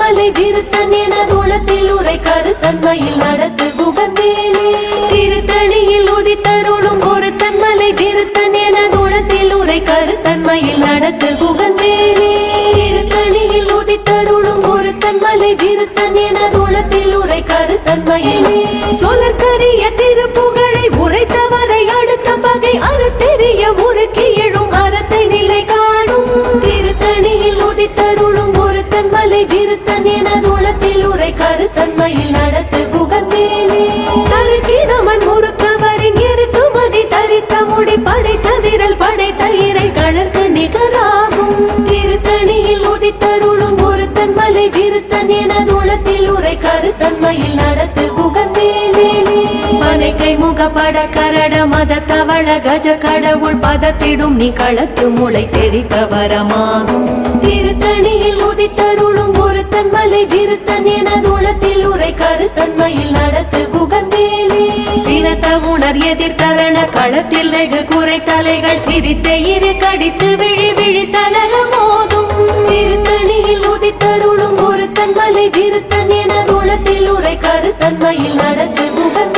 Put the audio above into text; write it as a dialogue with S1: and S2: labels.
S1: மலை விருத்தன் என தூளத்தில் உரை கருத்தன்மையில் நடத்து குகந்தேனே திருத்தணியில் உதித்தருளும் ஒரு தன்மலை விருத்தன் என தூளத்தில் உரை கருத்தன்மையில் நடத்து குகந்தேனே திருத்தணியில் உதித்தருளும் ஒரு தன்மலை விருத்தன் என தூளத்தில் உரை கருத்தன்மையிலே சொலற்கரிய திருப்புகழை உரைத்தவரை அடுத்த பகை அறுத்தெறிய உருக்கி எழும் அறத்தை நிலை காணும் திருத்தணியில் உதித்தருளும் ஒரு தன்மலை விருத்தன் என தூளத்தில் உரை கருத்தன்மையில் நடத்து குகந்தேனே தருகினவன் முறுக்கவரின் எருக்குமதி தரித்த முடி படைத்த விரல் படைத்த இறை கழற்கு நிகராகும் திருத்தணியில் உதித்தருளும் ஒரு தன்மலை விருத்தன் என தூளத்தில் உரை கருத்தன்மையில் நடத்து குகந்தேனே மனைக்கை முகப்பட கரட மத தவள கஜ கடவுள் பதத்திடும் நீ களத்து முளை தெரித்த வரமாகும் திருத்தணியில் உதித்தருளும் ஒரு தன்மலை விருத்தன் என தூளத்தில் உரை கருத்தன்மையில் நடத்து குகந்தேனே சினத்த உணர் எதிர்த்தரண களத்தில் வெகு குறை தலைகள் சிரித்த இரு கடித்து விழி விழி தளர மோதும் திருத்தணியில் உதித்தருளும் ஒரு தன்மலை விருத்தன் என தூளத்தில் உரை கருத்தன்மையில் நடத்து குகந்தேனே